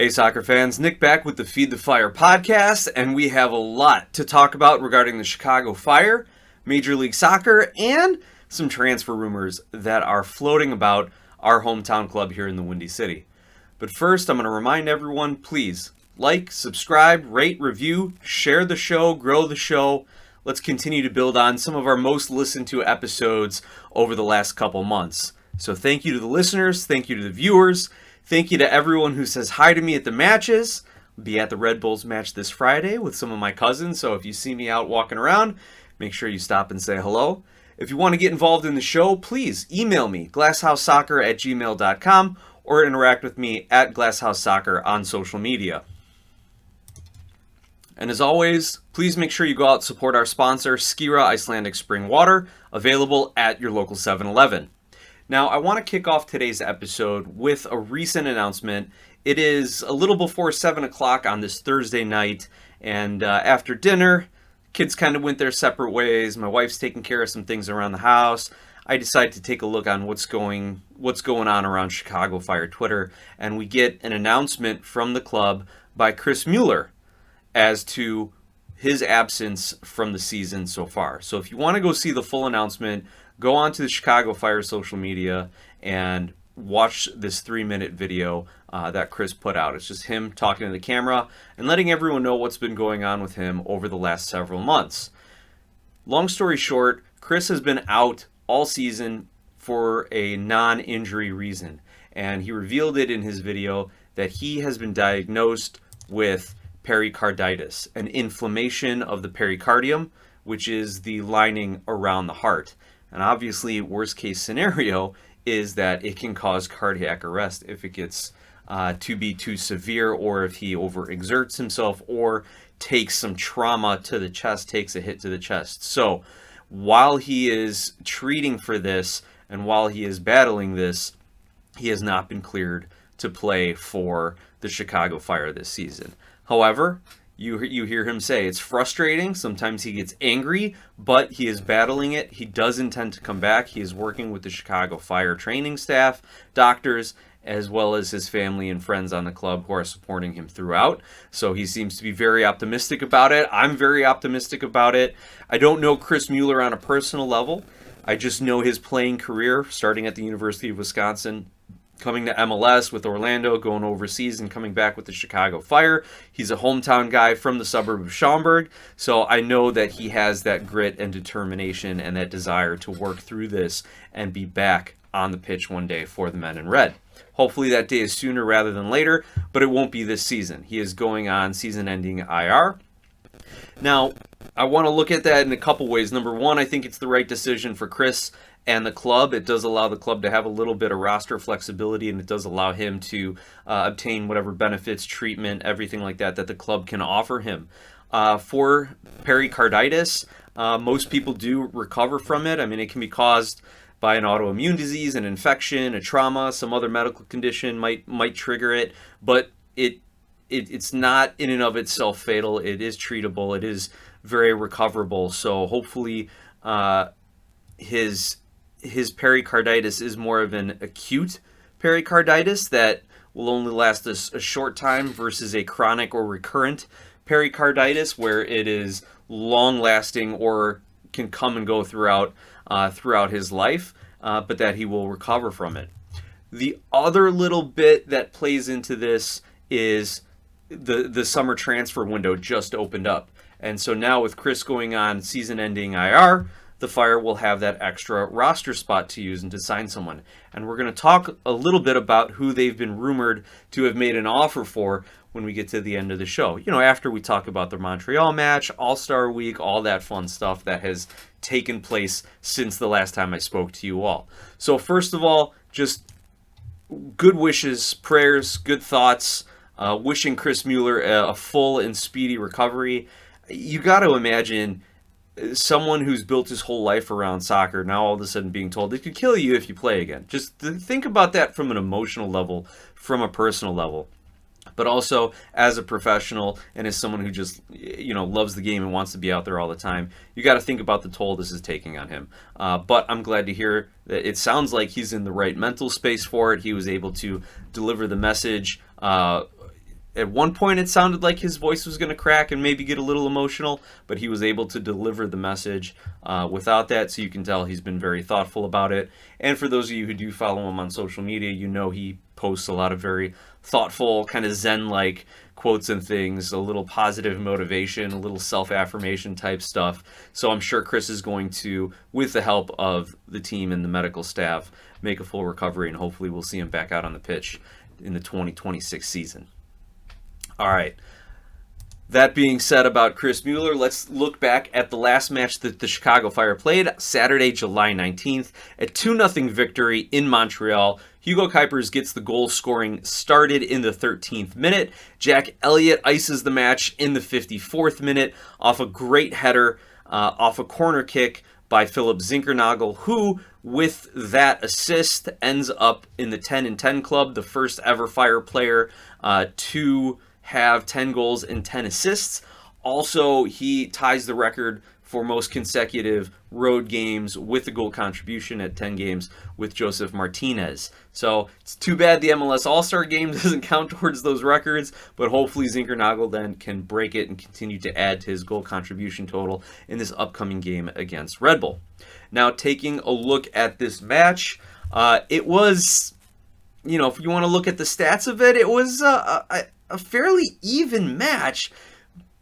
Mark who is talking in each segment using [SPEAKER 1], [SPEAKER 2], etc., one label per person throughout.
[SPEAKER 1] Hey soccer fans, Nick back with the Feed the Fire podcast, and we have a lot to talk about regarding the Chicago Fire, Major League Soccer, and some transfer rumors that are floating about our hometown club here in the Windy City. But first, I'm going to remind everyone, please like, subscribe, rate, review, share the show, grow the show. Let's continue to build on some of our most listened to episodes over the last couple months. So thank you to the listeners, thank you to the viewers. Thank you to everyone who says hi to me at the matches. I'll be at the Red Bulls match this Friday with some of my cousins, so if you see me out walking around, make sure you stop and say hello. If you want to get involved in the show, please email me, glasshousesoccer@gmail.com, or interact with me at glasshousesoccer on social media. And as always, please make sure you go out and support our sponsor, Skira Icelandic Spring Water, available at your local 7-Eleven. Now, I want to kick off today's episode with a recent announcement. It is a little before 7 o'clock on this Thursday night, and after dinner, kids kind of went their separate ways. My wife's taking care of some things around the house. I decided to take a look on what's going on around Chicago Fire Twitter, and we get an announcement from the club by Chris Mueller as to his absence from the season so far. So if you want to go see the full announcement, go on to the Chicago Fire social media and watch this 3-minute video that Chris put out. It's just him talking to the camera and letting everyone know what's been going on with him over the last several months. Long story short, Chris has been out all season for a non-injury reason, and he revealed it in his video that he has been diagnosed with pericarditis, an inflammation of the pericardium, which is the lining around the heart. And obviously, worst case scenario is that it can cause cardiac arrest if it gets to be too severe, or if he overexerts himself or takes some trauma to the chest, takes a hit to the chest. So while he is treating for this and while he is battling this, he has not been cleared to play for the Chicago Fire this season. However, you hear him say it's frustrating. Sometimes he gets angry, but he is battling it. He does intend to come back. He is working with the Chicago Fire training staff, doctors, as well as his family and friends on the club who are supporting him throughout. So he seems to be very optimistic about it. I'm very optimistic about it. I don't know Chris Mueller on a personal level. I just know his playing career, starting at the University of Wisconsin, coming to MLS with Orlando, going overseas, and coming back with the Chicago Fire. He's a hometown guy from the suburb of Schaumburg, so I know that he has that grit and determination and that desire to work through this and be back on the pitch one day for the men in red. Hopefully that day is sooner rather than later, but it won't be this season. He is going on season-ending IR. Now, I want to look at that in a couple ways. Number one, I think it's the right decision for Chris and the club. It does allow the club to have a little bit of roster flexibility, and it does allow him to obtain whatever benefits, treatment, everything like that the club can offer him. For pericarditis, most people do recover from it. I mean, it can be caused by an autoimmune disease, an infection, a trauma, some other medical condition might trigger it, but it's not in and of itself fatal. It is treatable. It is very recoverable. So hopefully his pericarditis is more of an acute pericarditis that will only last a short time versus a chronic or recurrent pericarditis where it is long-lasting or can come and go throughout his life, but that he will recover from it. The other little bit that plays into this is the summer transfer window just opened up. And so now with Chris going on season-ending IR, the Fire will have that extra roster spot to use and to sign someone. And we're going to talk a little bit about who they've been rumored to have made an offer for when we get to the end of the show. You know, after we talk about the Montreal match, All-Star Week, all that fun stuff that has taken place since the last time I spoke to you all. So first of all, just good wishes, prayers, good thoughts, wishing Chris Mueller a full and speedy recovery. You got to imagine someone who's built his whole life around soccer now all of a sudden being told it could kill you if you play again. Just think about that from an emotional level, from a personal level, but also as a professional and as someone who just, you know, loves the game and wants to be out there all the time. You got to think about the toll this is taking on him. But I'm glad to hear that it sounds like he's in the right mental space for it. He was able to deliver the message At one point, it sounded like his voice was going to crack and maybe get a little emotional, but he was able to deliver the message without that, so you can tell he's been very thoughtful about it. And for those of you who do follow him on social media, you know he posts a lot of very thoughtful, kind of Zen-like quotes and things, a little positive motivation, a little self-affirmation type stuff. So I'm sure Chris is going to, with the help of the team and the medical staff, make a full recovery, and hopefully we'll see him back out on the pitch in the 2026 season. All right. That being said about Chris Mueller, let's look back at the last match that the Chicago Fire played Saturday, July 19th, a 2-0 victory in Montreal. Hugo Kuipers gets the goal scoring started in the 13th minute. Jack Elliott ices the match in the 54th minute off a great header off a corner kick by Philip Zinckernagel, who, with that assist, ends up in the 10-10 club, the first ever Fire player to have 10 goals and 10 assists. Also, he ties the record for most consecutive road games with a goal contribution at 10 games with Joseph Martinez. So it's too bad the MLS All-Star game doesn't count towards those records, but hopefully Zinckernagel then can break it and continue to add to his goal contribution total in this upcoming game against Red Bull. Now, taking a look at this match, it was, if you want to look at the stats of it, it was a fairly even match,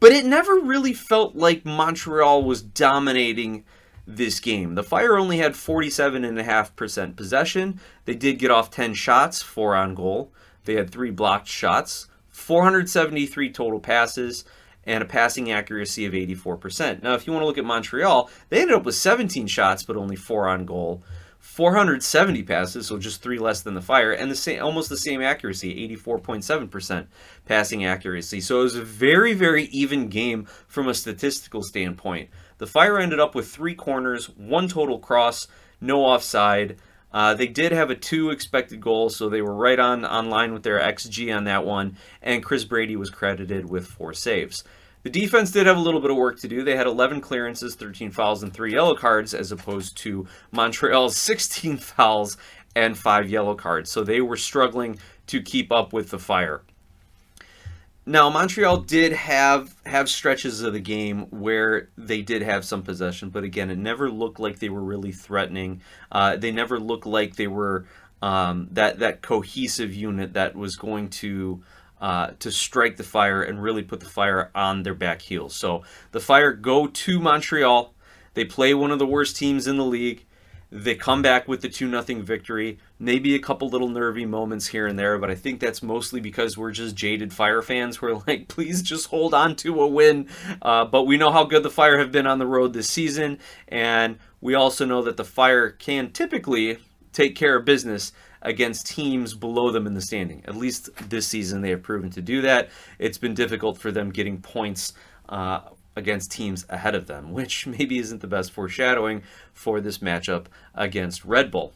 [SPEAKER 1] but it never really felt like Montreal was dominating this game. The Fire only had 47.5% possession. They did get off 10 shots, 4 on goal. They had 3 blocked shots, 473 total passes, and a passing accuracy of 84%. Now, if you want to look at Montreal, they ended up with 17 shots, but only 4 on goal. 470 passes, so just 3 less than the Fire, and almost the same accuracy, 84.7% passing accuracy. So it was a very, very even game from a statistical standpoint. The Fire ended up with 3 corners, 1 total cross, no offside. They did have a 2 expected goals, so they were right on line with their XG on that one, and Chris Brady was credited with 4 saves. The defense did have a little bit of work to do. They had 11 clearances, 13 fouls, and 3 yellow cards, as opposed to Montreal's 16 fouls and 5 yellow cards. So they were struggling to keep up with the Fire. Now, Montreal did have stretches of the game where they did have some possession, but again, it never looked like they were really threatening. They never looked like they were that cohesive unit that was going to strike the Fire and really put the Fire on their back heels. So the Fire go to Montreal. They play one of the worst teams in the league. They come back with the 2-0 victory. Maybe a couple little nervy moments here and there, but I think that's mostly because we're just jaded Fire fans. We're like, please just hold on to a win. But we know how good the Fire have been on the road this season, and we also know that the Fire can typically take care of business against teams below them in the standing. At least this season they have proven to do that. It's been difficult for them getting points against teams ahead of them, which maybe isn't the best foreshadowing for this matchup against Red Bull.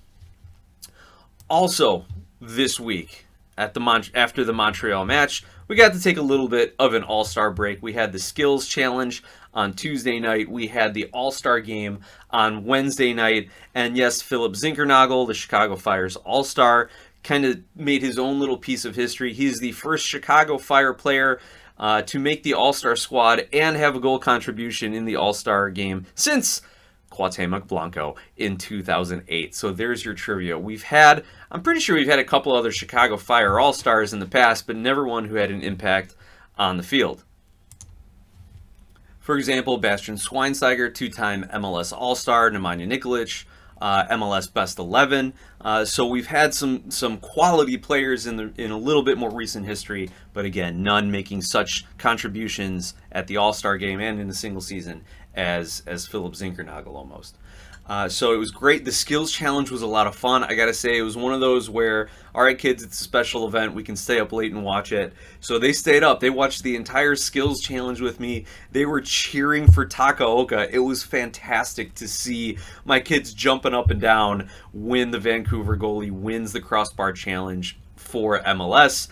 [SPEAKER 1] Also, this week, after the Montreal match, we got to take a little bit of an all-star break. We had the Skills Challenge on Tuesday night. We had the All-Star Game on Wednesday night. And yes, Philip Zinckernagel, the Chicago Fire's All-Star, kind of made his own little piece of history. He's the first Chicago Fire player to make the All-Star squad and have a goal contribution in the All-Star Game since Cuauhtemoc Blanco in 2008. So there's your trivia. I'm pretty sure we've had a couple other Chicago Fire All-Stars in the past, but never one who had an impact on the field. For example, Bastian Schweinsteiger, 2-time MLS All-Star, Nemanja Nikolic, MLS Best 11. So we've had some quality players in a little bit more recent history, but again, none making such contributions at the All-Star Game and in a single season as Philip Zinckernagel almost. So it was great. The Skills Challenge was a lot of fun. I gotta say, it was one of those where, all right, kids, it's a special event. We can stay up late and watch it. So they stayed up. They watched the entire Skills Challenge with me. They were cheering for Takaoka. It was fantastic to see my kids jumping up and down when the Vancouver goalie wins the crossbar challenge for MLS.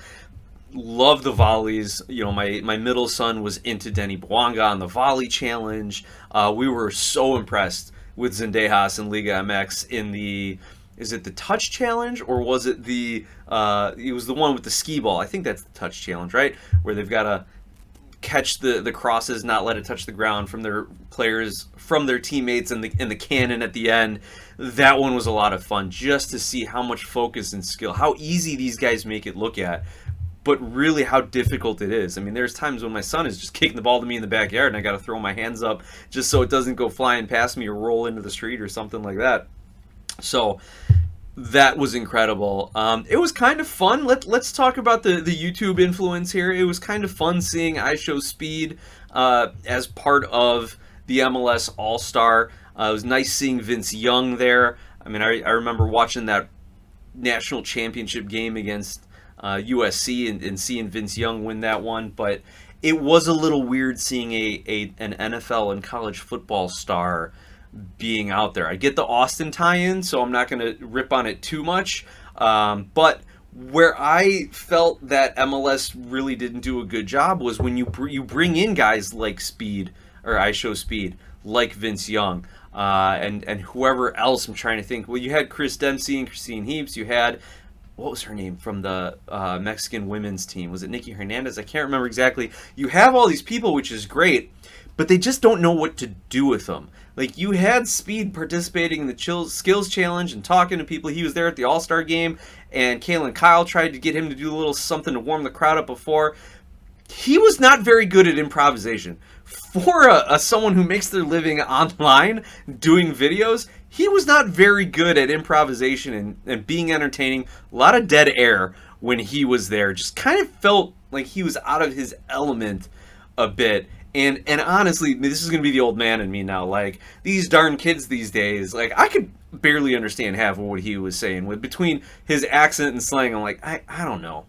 [SPEAKER 1] Love the volleys. My middle son was into Denny Bwanga on the volley challenge. We were so impressed with Zendejas and Liga MX in the is it the touch challenge, or was it it was the one with the skee ball? I think that's the touch challenge, right? Where they've got to catch the crosses, not let it touch the ground from their players, from their teammates, and the cannon at the end. That one was a lot of fun, just to see how much focus and skill, how easy these guys make it look at, but really how difficult it is. I mean, there's times when my son is just kicking the ball to me in the backyard, and I got to throw my hands up just so it doesn't go flying past me or roll into the street or something like that. So that was incredible. It was kind of fun. Let's talk about the YouTube influence here. It was kind of fun seeing iShowSpeed as part of the MLS All-Star. It was nice seeing Vince Young there. I mean, I remember watching that national championship game against USC and seeing Vince Young win that one, but it was a little weird seeing an NFL and college football star being out there. I get the Austin tie-in, so I'm not going to rip on it too much, but where I felt that MLS really didn't do a good job was when you bring in guys like Speed, or iShowSpeed, like Vince Young, and whoever else. I'm trying to think. Well, you had Chris Dempsey and Christine Heaps. You had, what was her name from the Mexican women's team? Was it Nikki Hernandez? I can't remember exactly. You have all these people, which is great, but they just don't know what to do with them. Like, you had Speed participating in the skills challenge and talking to people. He was there at the All-Star game, and Kalen Kyle tried to get him to do a little something to warm the crowd up before. He was not very good at improvisation. For someone who makes their living online doing videos, he was not very good at improvisation and being entertaining. A lot of dead air when he was there. Just kind of felt like he was out of his element a bit. And honestly, this is going to be the old man in me now. Like, these darn kids these days, like, I could barely understand half of what he was saying. Between his accent and slang, I'm like, I don't know.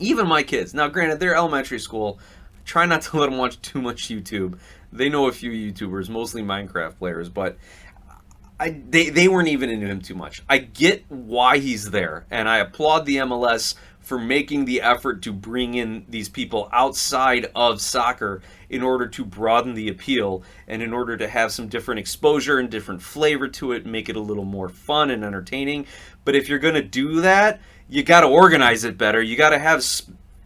[SPEAKER 1] Even my kids. Now, granted, they're elementary school. Try not to let them watch too much YouTube. They know a few YouTubers, mostly Minecraft players, but they weren't even into him too much. I get why he's there, and I applaud the MLS for making the effort to bring in these people outside of soccer in order to broaden the appeal and in order to have some different exposure and different flavor to it and make it a little more fun and entertaining. But if you're going to do that, you got to organize it better. You got to have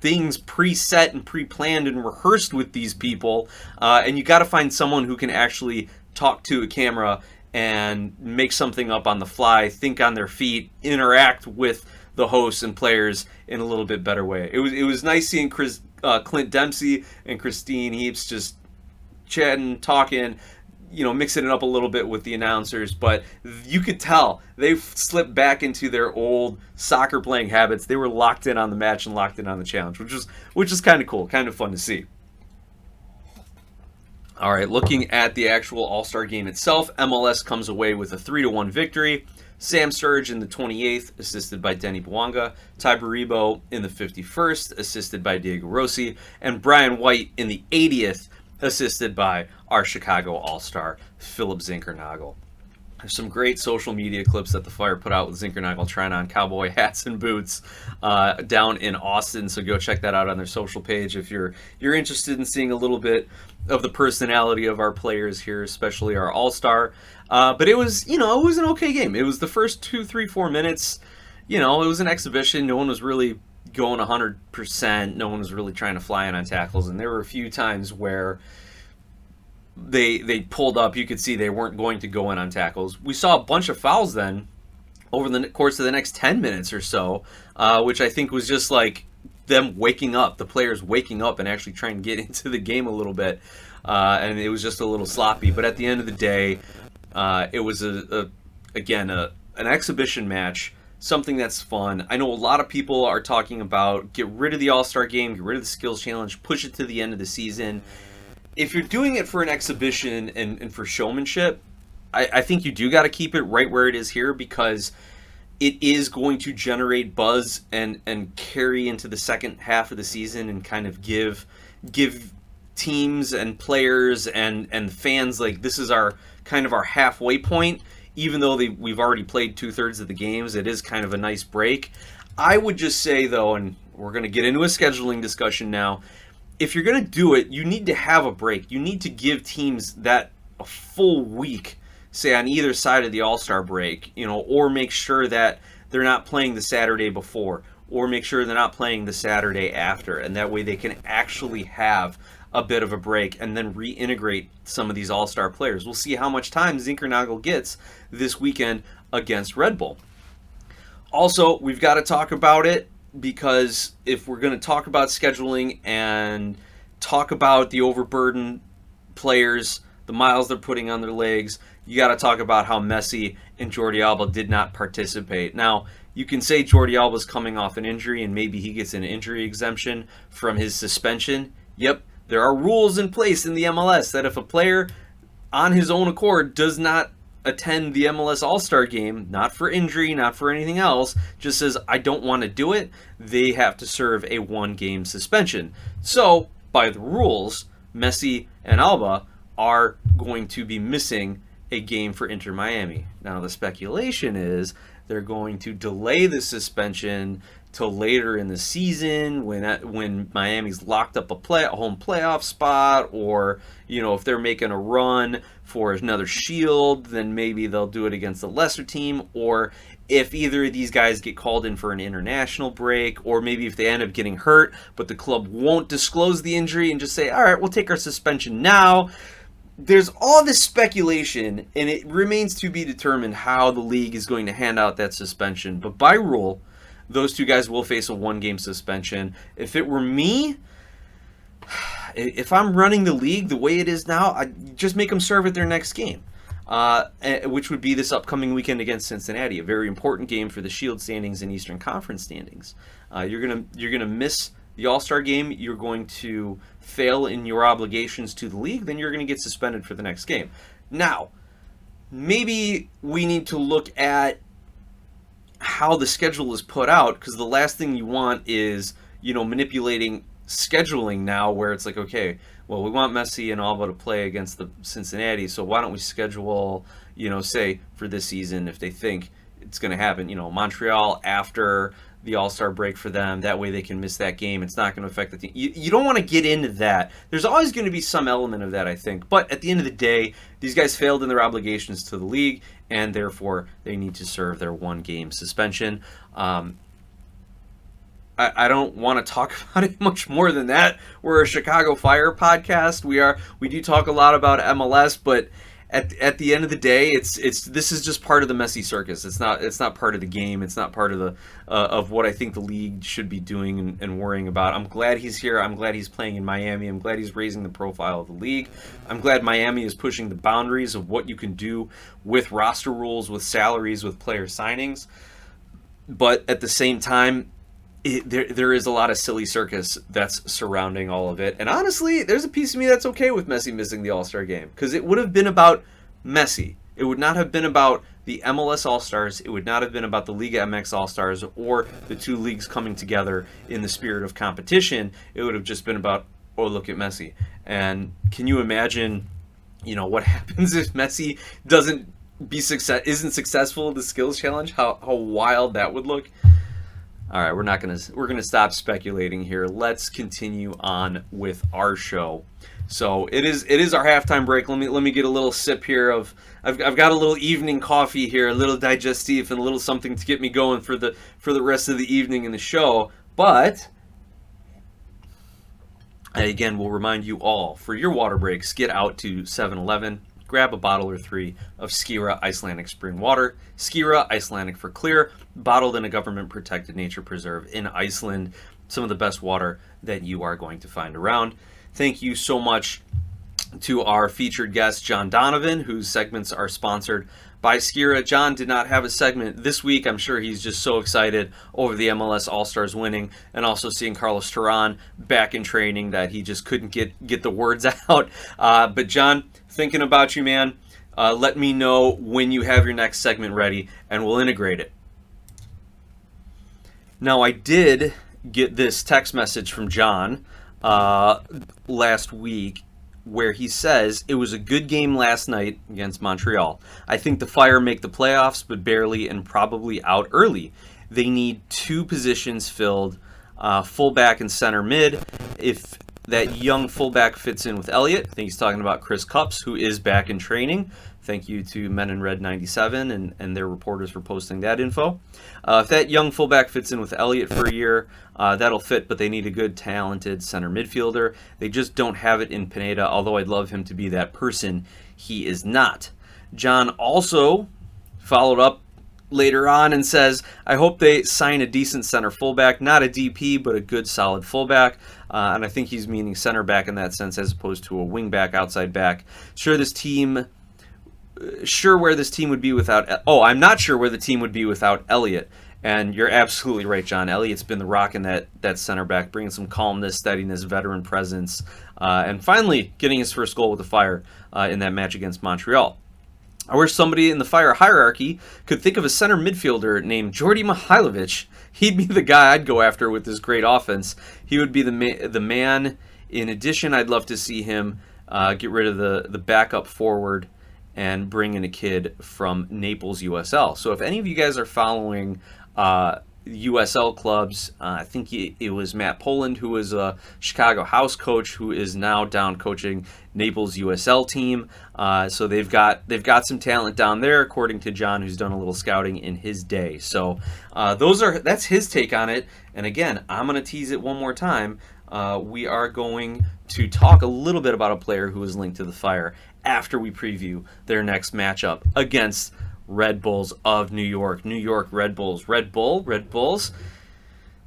[SPEAKER 1] things preset and pre-planned and rehearsed with these people, and you got to find someone who can actually talk to a camera and make something up on the fly, think on their feet, interact with the hosts and players in a little bit better way. It was nice seeing Clint Dempsey and Christine Heaps just chatting, talking, mixing it up a little bit with the announcers, but you could tell they've slipped back into their old soccer playing habits. They were locked in on the match and locked in on the challenge, which is kind of cool, kind of fun to see. All right, looking at the actual All-Star game itself, MLS comes away with a 3-1 victory. Sam Sturridge in the 28th, assisted by Denny Bouanga. Ty Baribo in the 51st, assisted by Diego Rossi. And Brian White in the 80th, assisted by our Chicago All-Star, Philip Zinckernagel. There's some great social media clips that the Fire put out with Zinckernagel trying on cowboy hats and boots down in Austin, so go check that out on their social page if you're interested in seeing a little bit of the personality of our players here, especially our All-Star. But it was, it was an okay game. It was the first 2, 3, 4 minutes. It was an exhibition. No one was really going 100%. No one was really trying to fly in on tackles, and there were a few times where they pulled up. You could see they weren't going to go in on tackles. We saw a bunch of fouls then over the course of the next 10 minutes or so, which I think was just like them waking up, the players waking up and actually trying to get into the game a little bit. And it was just a little sloppy. But at the end of the day, it was, an exhibition match, something that's fun. I know a lot of people are talking about get rid of the All-Star game, get rid of the skills challenge, push it to the end of the season. If you're doing it for an exhibition and for showmanship, I think you do got to keep it right where it is here, because it is going to generate buzz and carry into the second half of the season and kind of give teams and players and fans, like, this is our kind of our halfway point. Even though we've already played 2/3 of the games, it is kind of a nice break. I would just say, though, and we're going to get into a scheduling discussion now, if you're going to do it, you need to have a break. You need to give teams a full week say on either side of the All-Star break, or make sure that they're not playing the Saturday before, or make sure they're not playing the Saturday after, and that way they can actually have a bit of a break and then reintegrate some of these All-Star players. We'll see how much time Zinckernagel gets this weekend against Red Bull. Also, we've got to talk about it, because if we're going to talk about scheduling and talk about the overburdened players, the miles they're putting on their legs, you got to talk about how Messi and Jordi Alba did not participate. Now, you can say Jordi Alba's coming off an injury and maybe he gets an injury exemption from his suspension. Yep, there are rules in place in the MLS that if a player on his own accord does not attend the MLS All-Star game, not for injury, not for anything else, just says, I don't want to do it, they have to serve a 1-game suspension. So, by the rules, Messi and Alba are going to be missing a game for Inter Miami. Now, the speculation is they're going to delay the suspension till later in the season when Miami's locked up a home playoff spot, or if they're making a run for another shield, then maybe they'll do it against a lesser team, or if either of these guys get called in for an international break, or maybe if they end up getting hurt but the club won't disclose the injury and just say, all right, we'll take our suspension now. There's all this speculation, and it remains to be determined how the league is going to hand out that suspension. But by rule, those two guys will face a 1-game suspension. If it were me, if I'm running the league the way it is now, I'd just make them serve at their next game, which would be this upcoming weekend against Cincinnati, a very important game for the Shield standings and Eastern Conference standings. You're gonna miss the All-Star game, you're going to fail in your obligations to the league, then you're going to get suspended for the next game. Now, maybe we need to look at how the schedule is put out, because the last thing you want is, manipulating scheduling now where it's like, okay, well, we want Messi and Alba to play against the Cincinnati, so why don't we schedule, say, for this season, if they think it's going to happen, Montreal after the All-Star break for them. That way they can miss that game. It's not going to affect the team. You don't want to get into that. There's always going to be some element of that, I think. But at the end of the day, these guys failed in their obligations to the league, and therefore they need to serve their 1-game suspension. I don't want to talk about it much more than that. We're a Chicago Fire podcast. We do talk a lot about MLS, but at the end of the day, this is just part of the Messi circus. It's not part of the game. It's not part of the of what I think the league should be doing and worrying about. I'm glad he's here. I'm glad he's playing in Miami. I'm glad he's raising the profile of the league. I'm glad Miami is pushing the boundaries of what you can do with roster rules, with salaries, with player signings. But at the same time, there is a lot of silly circus that's surrounding all of it. And honestly, there's a piece of me that's okay with Messi missing the All-Star game, because it would have been about Messi. It would not have been about the MLS All-Stars. It would not have been about the Liga MX All-Stars or the two leagues coming together in the spirit of competition. It would have just been about, oh, look at Messi. And can you imagine, what happens if Messi isn't successful in the skills challenge? How wild that would look. All right, we're gonna stop speculating here. Let's continue on with our show. So it is our halftime break. Let me get a little sip here of I've got a little evening coffee here, a little digestif, and a little something to get me going for the rest of the evening in the show. But I again will remind you all, for your water breaks, get out to 7-Eleven. Grab a bottle or 3 of Skira Icelandic spring water. Skira, Icelandic for clear, bottled in a government-protected nature preserve in Iceland. Some of the best water that you are going to find around. Thank you so much to our featured guest, John Donovan, whose segments are sponsored by Skira. John did not have a segment this week. I'm sure he's just so excited over the MLS All-Stars winning and also seeing Carlos Terán back in training that he just couldn't get the words out. But John, thinking about you, man. Let me know when you have your next segment ready, and we'll integrate it. Now, I did get this text message from John last week where he says, it was a good game last night against Montreal. I think the Fire make the playoffs, but barely and probably out early. They need 2 positions filled, fullback and center mid. If that young fullback fits in with Elliott, I think he's talking about Chris Cupps, who is back in training. Thank you to Men in Red 97 and their reporters for posting that info. If that young fullback fits in with Elliott for a year, that'll fit, but they need a good, talented center midfielder. They just don't have it in Pineda, although I'd love him to be that person. He is not. John also followed up later on and says, I hope they sign a decent center fullback, not a DP, but a good solid fullback. And I think he's meaning center back in that sense as opposed to a wing back, outside back. Where this team would be without... I'm not sure where the team would be without Elliott. And you're absolutely right, John. Elliott's been the rock in that center back, bringing some calmness, steadiness, veteran presence, and finally getting his first goal with the Fire in that match against Montreal. I wish somebody in the Fire hierarchy could think of a center midfielder named Jordy Mihailovic. He'd be the guy I'd go after with this great offense. He would be the man. In addition, I'd love to see him get rid of the backup forward and bring in a kid from Naples USL. So if any of you guys are following USL clubs, I think it was Matt Poland, who was a Chicago house coach, who is now down coaching Naples USL team. So they've got some talent down there, according to John, who's done a little scouting in his day. So that's his take on it. And again, I'm going to tease it one more time. We are going to talk a little bit about a player who is linked to the Fire after we preview their next matchup against Red Bulls of New York. New York Red Bulls. Red Bulls.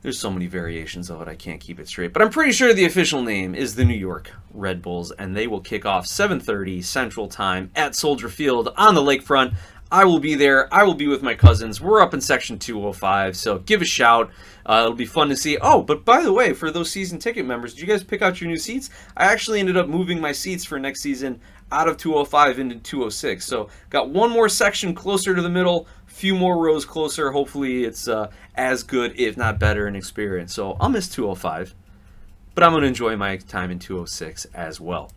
[SPEAKER 1] There's so many variations of it, I can't keep it straight. But I'm pretty sure the official name is the New York Red Bulls, and they will kick off 7:30 Central Time at Soldier Field on the lakefront. I will be there. I will be with my cousins. We're up in Section 205, so give a shout. It'll be fun to see. Oh, but by the way, for those season ticket members, did you guys pick out your new seats? I actually ended up moving my seats for next season out of 205 into 206. So got one more section closer to the middle, few more rows closer. Hopefully it's as good, if not better, in experience. So I'll miss 205, but I'm going to enjoy my time in 206 as well.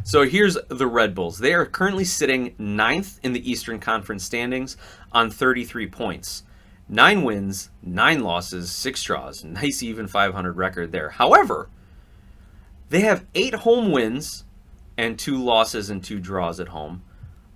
[SPEAKER 1] So here's the Red Bulls. They are currently sitting 9th in the Eastern Conference standings on 33 points. 9 wins, 9 losses, 6 draws. Nice even 500 record there. However, they have 8 home wins and 2 losses and 2 draws at home.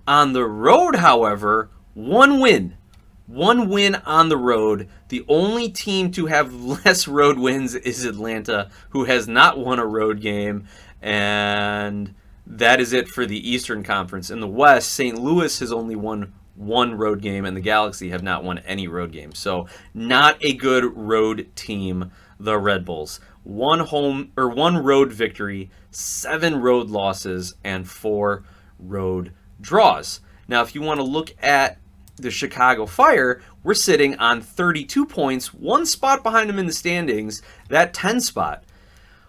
[SPEAKER 1] On the road, however, 1 win. 1 win on the road. The only team to have less road wins is Atlanta, who has not won a road game. And that is it for the Eastern Conference. In the West, St. Louis has only won 1 road game, and the Galaxy have not won any road games. So not a good road team, the Red Bulls. 1 road victory, 7 road losses, and 4 road draws. Now, if you want to look at the Chicago Fire, we're sitting on 32 points, 1 spot behind them in the standings, that 10 spot.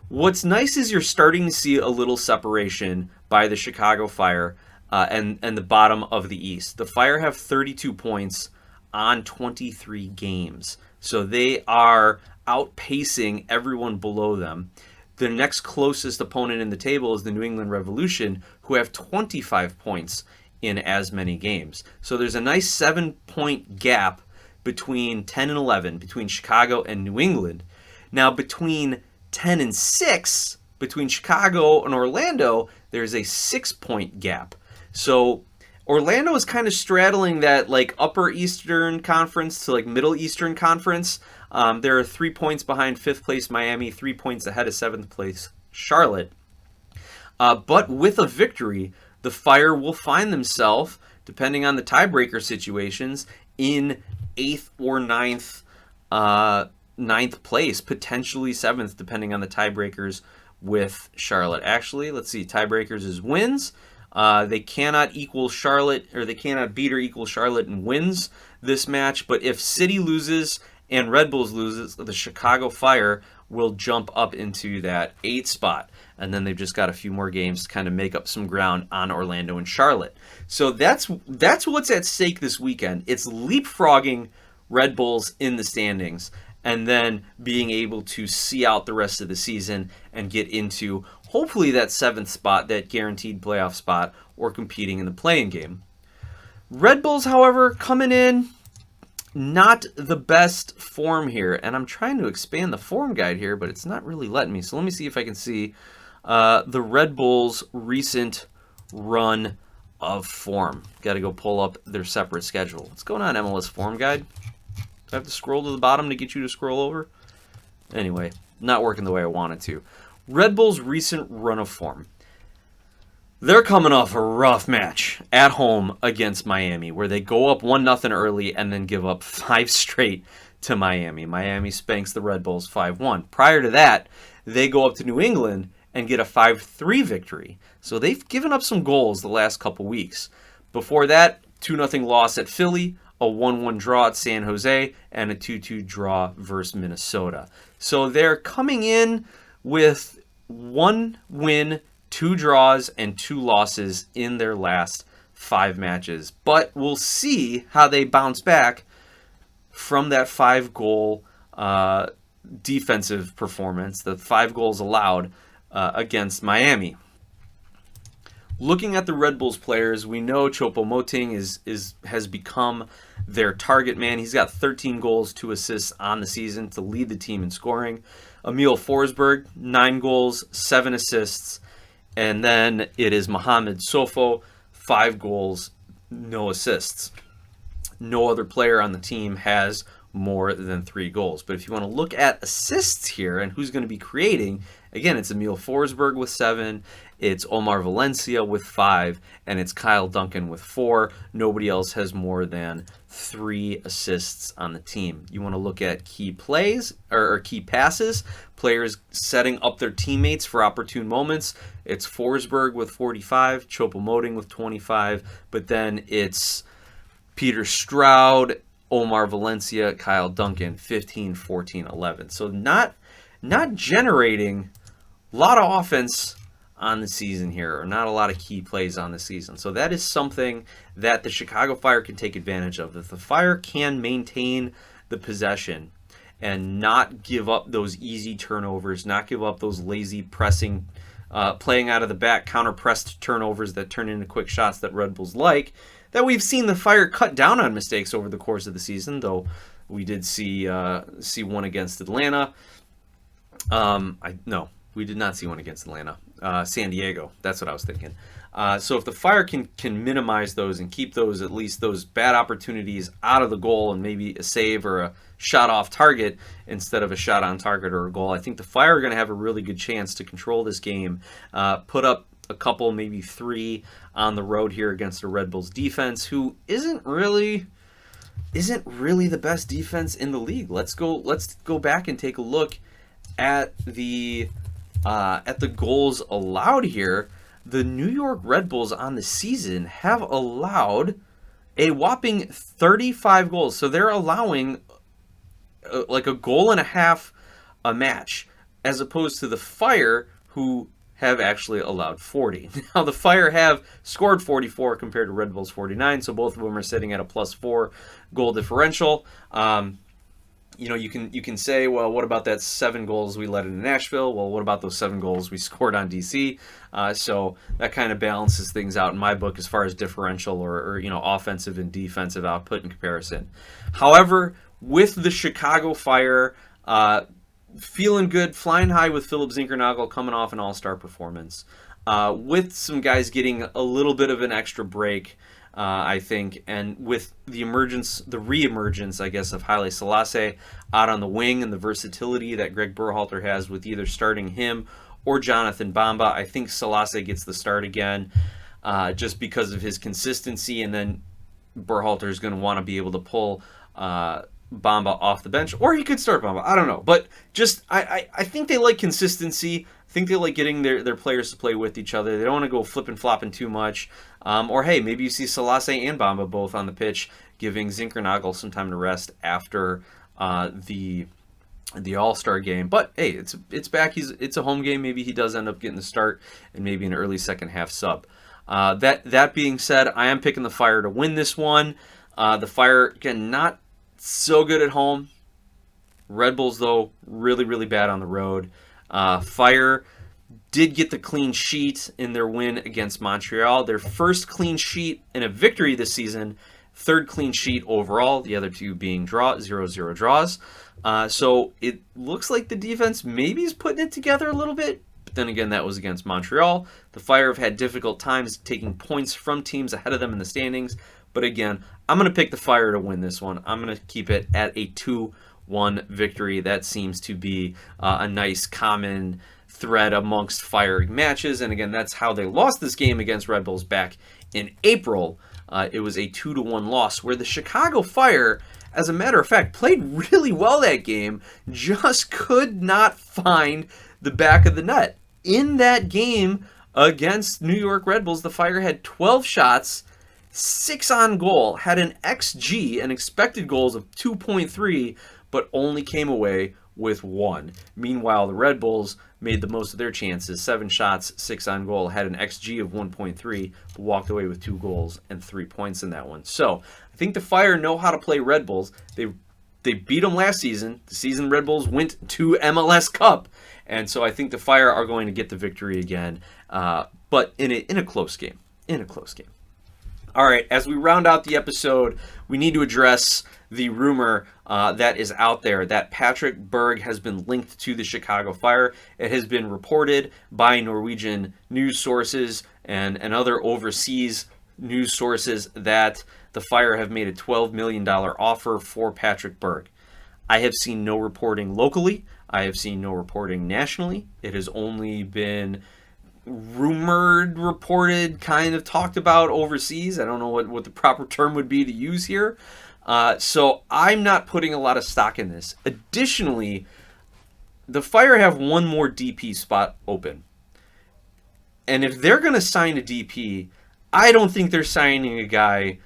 [SPEAKER 1] What's nice is you're starting to see a little separation by the Chicago Fire and the bottom of the East. The Fire have 32 points on 23 games. So they are outpacing everyone below them. The next closest opponent in the table is the New England Revolution, who have 25 points in as many games. So there's a nice 7-point gap between 10 and 11, between Chicago and New England. Now, between 10 and 6, between Chicago and Orlando, there's a 6-point gap. So Orlando is kind of straddling that like upper Eastern Conference to like middle Eastern Conference. There are 3 points behind 5th place Miami, 3 points ahead of 7th place Charlotte. But with a victory, the Fire will find themselves, depending on the tiebreaker situations, in 8th or 9th place, potentially 7th, depending on the tiebreakers with Charlotte. Actually, let's see, tiebreakers is wins. They cannot equal Charlotte, or they cannot beat or equal Charlotte in wins this match, but if City loses and Red Bulls loses, the Chicago Fire will jump up into that 8th spot. And then they've just got a few more games to kind of make up some ground on Orlando and Charlotte. So that's what's at stake this weekend. It's leapfrogging Red Bulls in the standings and then being able to see out the rest of the season and get into hopefully that 7th spot, that guaranteed playoff spot, or competing in the play-in game. Red Bulls, however, coming in not the best form here. And I'm trying to expand the form guide here, but it's not really letting me. So let me see if I can see the Red Bulls' recent run of form. Got to go pull up their separate schedule. What's going on, MLS Form Guide? Do I have to scroll to the bottom to get you to scroll over? Anyway, not working the way I wanted to. Red Bull's recent run of form. They're coming off a rough match at home against Miami, where they go up 1-0 early and then give up 5 straight to Miami. Miami spanks the Red Bulls 5-1. Prior to that, they go up to New England and get a 5-3 victory. So they've given up some goals the last couple weeks. Before that, 2-0 loss at Philly, a 1-1 draw at San Jose, and a 2-2 draw versus Minnesota. So they're coming in with 1 win, 2 draws, and 2 losses in their last 5 matches. But we'll see how they bounce back from that 5-goal defensive performance, the 5 goals allowed against Miami. Looking at the Red Bulls players, we know Choupo-Moting has become their target man. He's got 13 goals, 2 assists on the season to lead the team in scoring. Emil Forsberg, 9 goals, 7 assists. And then it is Mohamed Sofo, 5 goals, no assists. No other player on the team has more than 3 goals. But if you want to look at assists here and who's going to be creating, again, it's Emil Forsberg with 7, it's Omar Valencia with 5, and it's Kyle Duncan with 4. Nobody else has more than 3 assists on the team. You want to look at key plays or key passes, players setting up their teammates for opportune moments. It's Forsberg with 45, Choupo-Moting with 25, but then it's Peter Stroud, Omar Valencia, Kyle Duncan, 15, 14, 11. So not generating a lot of offense on the season here, or not a lot of key plays on the season. So that is something that the Chicago Fire can take advantage of. If the Fire can maintain the possession and not give up those easy turnovers, not give up those lazy pressing, playing out of the back, counter-pressed turnovers that turn into quick shots that Red Bulls like, that we've seen the Fire cut down on mistakes over the course of the season, though we did see one against Atlanta. No, we did not see one against Atlanta. San Diego, that's what I was thinking. So if the Fire can minimize those and keep those, at least those bad opportunities out of the goal, and maybe a save or a shot off target instead of a shot on target or a goal, I think the Fire are going to have a really good chance to control this game, put up a couple, maybe 3 on the road here against the Red Bulls defense, who isn't really the best defense in the league. Let's go back and take a look at the goals allowed here. The New York Red Bulls on the season have allowed a whopping 35 goals. So they're allowing like a goal and a half a match, as opposed to the Fire, who have actually allowed 40. Now, the Fire have scored 44 compared to Red Bulls 49, so both of them are sitting at a +4 goal differential. You can say, well, what about that 7 goals we let in Nashville? Well, what about those 7 goals we scored on DC? So that kind of balances things out in my book as far as differential or offensive and defensive output in comparison. However, with the Chicago Fire, feeling good, flying high with Philip Zinckernagel coming off an all-star performance, with some guys getting a little bit of an extra break, I think, and with the re-emergence, I guess, of Haile Selassie out on the wing and the versatility that Greg Berhalter has with either starting him or Jonathan Bamba, I think Selassie gets the start again, just because of his consistency, and then Berhalter is going to want to be able to pull Bamba off the bench, or he could start Bamba. I don't know, but just I think they like consistency. I think they like getting their players to play with each other. They don't want to go flipping flopping too much. Or hey, maybe you see Selassie and Bamba both on the pitch, giving Zinckernagel some time to rest after the All-Star game. But hey, it's back. It's a home game. Maybe he does end up getting the start and maybe an early second half sub. That being said, I am picking the Fire to win this one. The Fire, again, not so good at home. Red Bulls, though, really, really bad on the road. Fire did get the clean sheet in their win against Montreal. Their first clean sheet in a victory this season. Third clean sheet overall. The other 2 being 0-0 draws. So it looks like the defense maybe is putting it together a little bit But then again, that was against Montreal. The Fire have had difficult times taking points from teams ahead of them in the standings. But again, I'm going to pick the Fire to win this one. I'm going to keep it at a 2-1 victory. That seems to be a nice common thread amongst Fire matches. And again, that's how they lost this game against Red Bulls back in April. It was a 2-1 loss, where the Chicago Fire, as a matter of fact, played really well that game, just could not find the back of the net. In that game against New York Red Bulls, the Fire had 12 shots, 6 on goal, had an XG, an expected goals of 2.3, but only came away with 1. Meanwhile, the Red Bulls made the most of their chances, 7 shots, 6 on goal, had an XG of 1.3, but walked away with 2 goals and 3 points in that one. So I think the Fire know how to play Red Bulls. They beat them last season. The season Red Bulls went to MLS Cup, and so I think the Fire are going to get the victory again, but in a close game. All right, as we round out the episode, we need to address the rumor that is out there that Patrick Berg has been linked to the Chicago Fire. It has been reported by Norwegian news sources and other overseas news sources that the Fire have made a $12 million offer for Patrick Berg. I have seen no reporting locally. I have seen no reporting nationally. It has only been rumored, reported, kind of talked about overseas. I don't know what the proper term would be to use here. So I'm not putting a lot of stock in this. Additionally, the Fire have one more DP spot open. And if they're going to sign a DP, I don't think they're signing a guy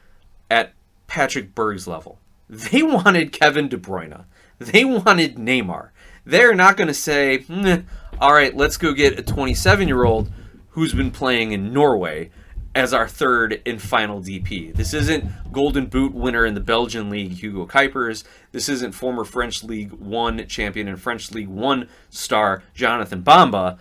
[SPEAKER 1] at Patrick Berg's level. They wanted Kevin De Bruyne. They wanted Neymar. They're not going to say, all right, let's go get a 27-year-old who's been playing in Norway as our third and final DP. This isn't Golden Boot winner in the Belgian League, Hugo Kuipers. This isn't former French League 1 champion and French League 1 star Jonathan Bamba.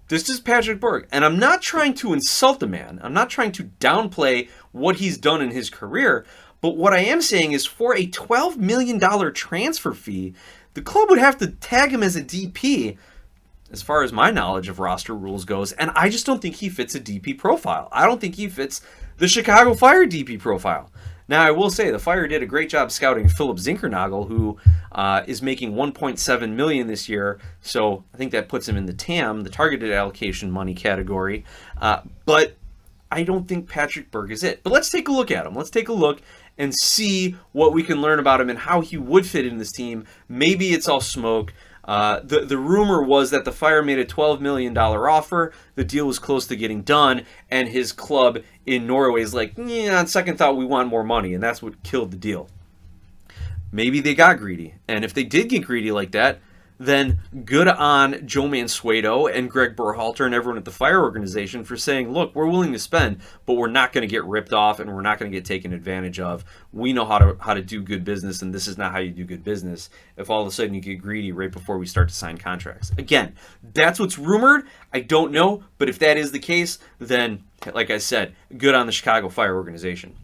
[SPEAKER 1] This is Patrick Berg. And I'm not trying to insult the man. I'm not trying to downplay what he's done in his career. But what I am saying is, for a $12 million transfer fee, the club would have to tag him as a DP, as far as my knowledge of roster rules goes, and I just don't think he fits a DP profile. I don't think he fits the Chicago Fire DP profile. Now, I will say the Fire did a great job scouting Philip Zinckernagel, who is making $1.7 million this year, so I think that puts him in the TAM, the targeted allocation money category, but I don't think Patrick Berg is it. But let's take a look at him. Let's take a look and see what we can learn about him and how he would fit in this team. Maybe it's all smoke. The rumor was that the Fire made a $12 million offer. The deal was close to getting done, and his club in Norway is like, on second thought, we want more money, and that's what killed the deal. Maybe they got greedy, and if they did get greedy like that, then good on Joe Mansueto and Greg Berhalter and everyone at the Fire organization for saying, look, we're willing to spend, but we're not going to get ripped off and we're not going to get taken advantage of. We know how to do good business, and this is not how you do good business if all of a sudden you get greedy right before we start to sign contracts. Again, that's what's rumored. I don't know, but if that is the case, then, like I said, good on the Chicago Fire organization.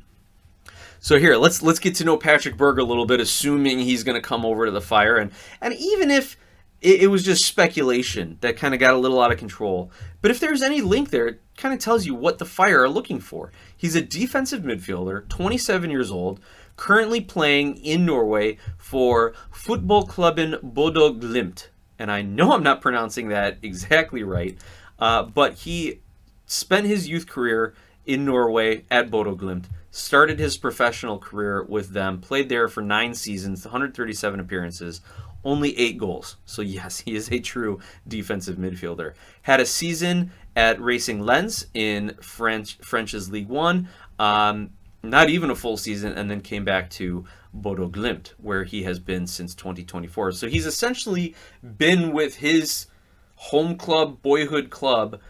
[SPEAKER 1] So here, let's get to know Patrick Berg a little bit, assuming he's going to come over to the Fire. And even if it was just speculation that kind of got a little out of control, but if there's any link there, it kind of tells you what the Fire are looking for. He's a defensive midfielder, 27 years old, currently playing in Norway for Fotballklubben Bodo Glimt. And I know I'm not pronouncing that exactly right, but he spent his youth career in Norway at Bodo Glimt, started his professional career with them, played there for 9 seasons, 137 appearances, only 8 goals. So yes, he is a true defensive midfielder. Had a season at Racing Lens in French's League 1, not even a full season, and then came back to Bodo Glimt, where he has been since 2024. So he's essentially been with his home club, boyhood club,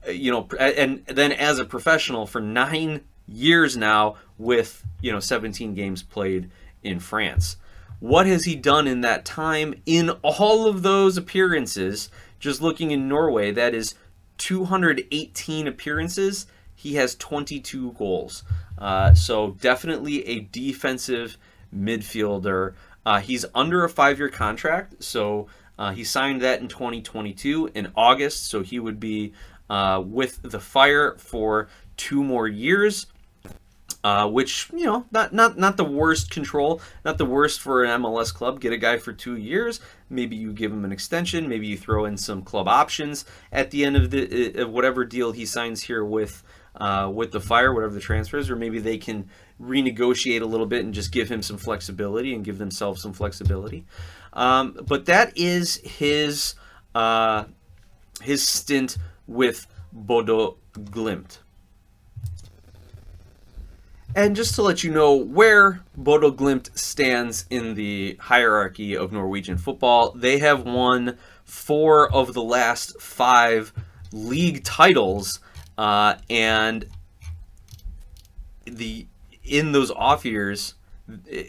[SPEAKER 1] and then as a professional for 9 years now with 17 games played in France. What has he done in that time? In all of those appearances, just looking in Norway, that is 218 appearances. He has 22 goals. So definitely a defensive midfielder. He's under a 5-year contract, so He signed that in 2022 in August, so he would be with the Fire for 2 more years. Which, not the worst control, not the worst for an MLS club. Get a guy for 2 years. Maybe you give him an extension. Maybe you throw in some club options at the end of whatever deal he signs here with the Fire, whatever the transfer is, or maybe they can renegotiate a little bit and just give him some flexibility and give themselves some flexibility. But that is his stint with Bodo Glimt. And just to let you know where Bodo Glimt stands in the hierarchy of Norwegian football, they have won 4 of the last 5 league titles, and in those off years,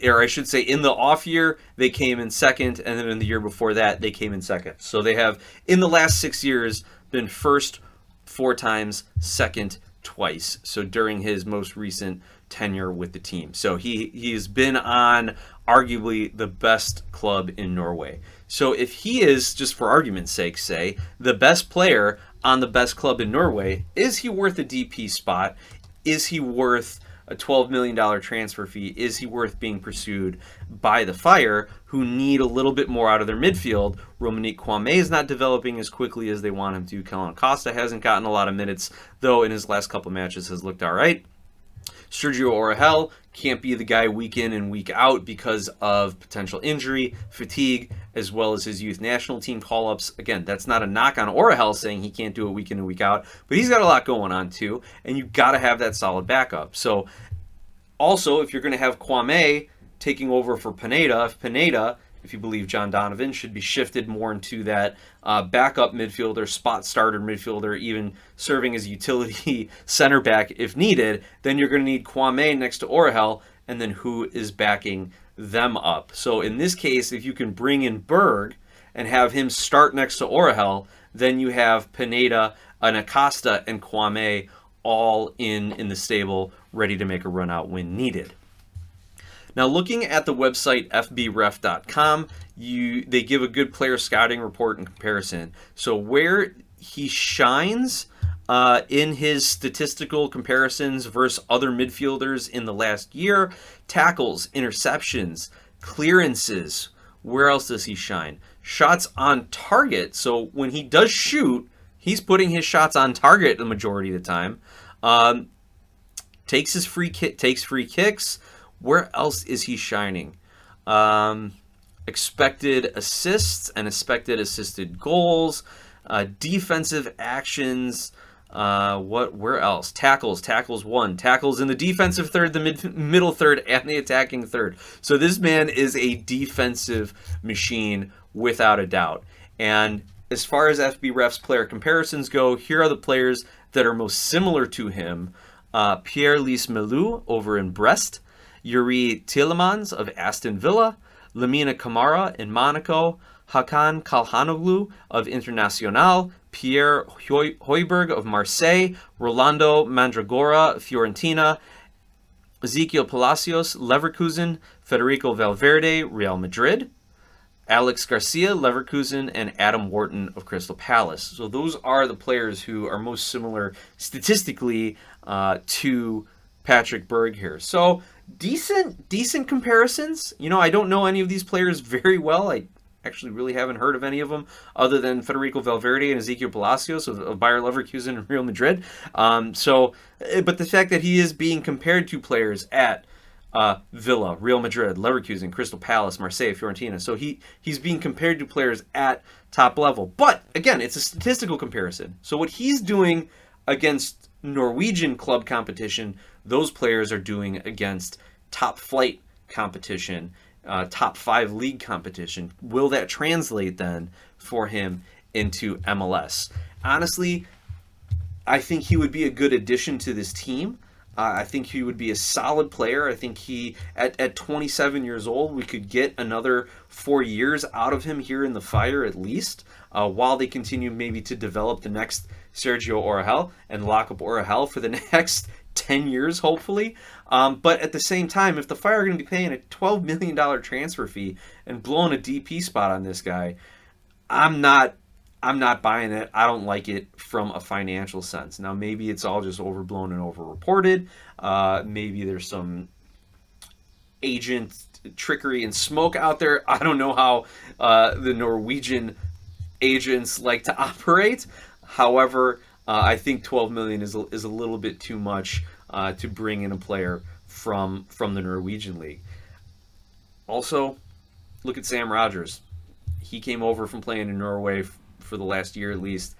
[SPEAKER 1] or I should say in the off year, they came in second, and then in the year before that, they came in second. So they have, in the last 6 years, been first 4 times, second twice. So during his most recent tenure with the team. So he's been on arguably the best club in Norway. So if he is, just for argument's sake, say, the best player on the best club in Norway, is he worth a DP spot? Is he worth a $12 million transfer fee? Is he worth being pursued by the Fire, who need a little bit more out of their midfield? Romanique Kwame is not developing as quickly as they want him to. Kellen Acosta hasn't gotten a lot of minutes, though in his last couple matches has looked all right. Sergio Orahel can't be the guy week in and week out because of potential injury, fatigue, as well as his youth national team call-ups. Again, that's not a knock on Orahel saying he can't do it week in and week out, but he's got a lot going on too, and you've got to have that solid backup. So also, if you're going to have Kwame taking over for Pineda, if you believe John Donovan, should be shifted more into that backup midfielder, spot starter midfielder, even serving as utility center back if needed, then you're going to need Kwame next to Orahel, and then who is backing them up. So in this case, if you can bring in Berg and have him start next to Orahel, then you have Pineda, an Acosta, and Kwame all in the stable, ready to make a run out when needed. Now, looking at the website fbref.com, they give a good player scouting report and comparison. So where he shines in his statistical comparisons versus other midfielders in the last year, tackles, interceptions, clearances. Where else does he shine? Shots on target. So when he does shoot, he's putting his shots on target the majority of the time. Takes free kicks. Where else is he shining? Expected assists and expected assisted goals, defensive actions. Where else? Tackles 1. Tackles in the defensive third, the middle third, and the attacking third. So this man is a defensive machine without a doubt. And as far as FBref's player comparisons go, here are the players that are most similar to him. Pierre-Lys Melou over in Brest. Yuri Tielemans of Aston Villa, Lamina Camara in Monaco, Hakan Calhanoglu of Internacional, Pierre Højbjerg of Marseille, Rolando Mandragora, Fiorentina, Ezequiel Palacios, Leverkusen, Federico Valverde, Real Madrid, Alex Garcia, Leverkusen, and Adam Wharton of Crystal Palace. So those are the players who are most similar statistically to Patrick Berg here. So decent comparisons. I don't know any of these players very well. I actually really haven't heard of any of them other than Federico Valverde and Ezequiel Palacios of Bayer Leverkusen and Real Madrid. But the fact that he is being compared to players at Villa, Real Madrid, Leverkusen, Crystal Palace, Marseille, Fiorentina. So he's being compared to players at top level. But again, it's a statistical comparison. So what he's doing against Norwegian club competition, those players are doing against top flight competition, top 5 league competition. Will that translate then for him into MLS? Honestly, I think he would be a good addition to this team. I think he would be a solid player. I think he, at 27 years old, we could get another 4 years out of him here in the Fire at least, while they continue maybe to develop the next Sergio Orahel and lock up Orahel for the next 10 years, hopefully. But at the same time, if the Fire are going to be paying a $12 million transfer fee and blowing a DP spot on this guy, I'm not I'm not buying it. I don't like it from a financial sense. Now maybe it's all just overblown and overreported. Maybe there's some agent trickery and smoke out there. I don't know how the Norwegian agents like to operate. However, I think 12 million is a little bit too much to bring in a player from the Norwegian league. Also, look at Sam Rogers. He came over from playing in Norway for the last year at least.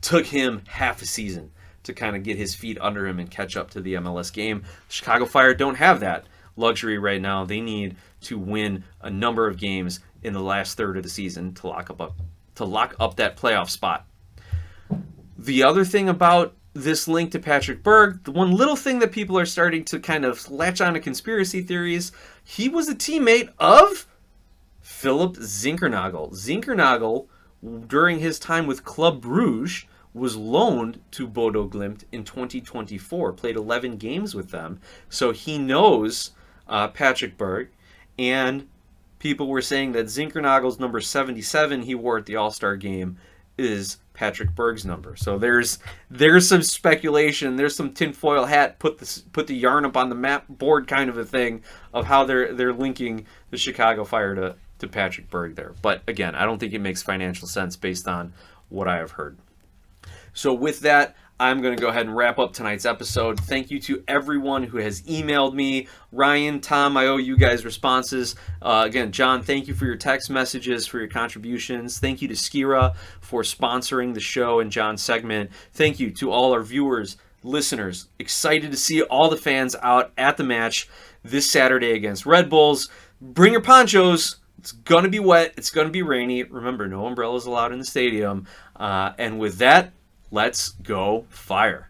[SPEAKER 1] Took him half a season to kind of get his feet under him and catch up to the MLS game. The Chicago Fire don't have that luxury right now. They need to win a number of games in the last third of the season to lock up that playoff spot. The other thing about this link to Patrick Berg, the one little thing that people are starting to kind of latch on to conspiracy theories, he was a teammate of Philip Zinckernagel. Zinckernagel, during his time with Club Brugge, was loaned to Bodo Glimt in 2024, played 11 games with them. So he knows Patrick Berg, and people were saying that Zinckernagel's number 77 he wore at the All-Star game is Patrick Berg's number. So there's some speculation, there's some tinfoil hat, put the yarn up on the map board kind of a thing of how they're linking the Chicago Fire to Patrick Berg there. But again, I don't think it makes financial sense based on what I have heard. So with that, I'm going to go ahead and wrap up tonight's episode. Thank you to everyone who has emailed me. Ryan, Tom, I owe you guys responses. Again, John, thank you for your text messages, for your contributions. Thank you to Skira for sponsoring the show and John's segment. Thank you to all our viewers, listeners. Excited to see all the fans out at the match this Saturday against Red Bulls. Bring your ponchos. It's going to be wet. It's going to be rainy. Remember, no umbrellas allowed in the stadium. And with that, let's go Fire.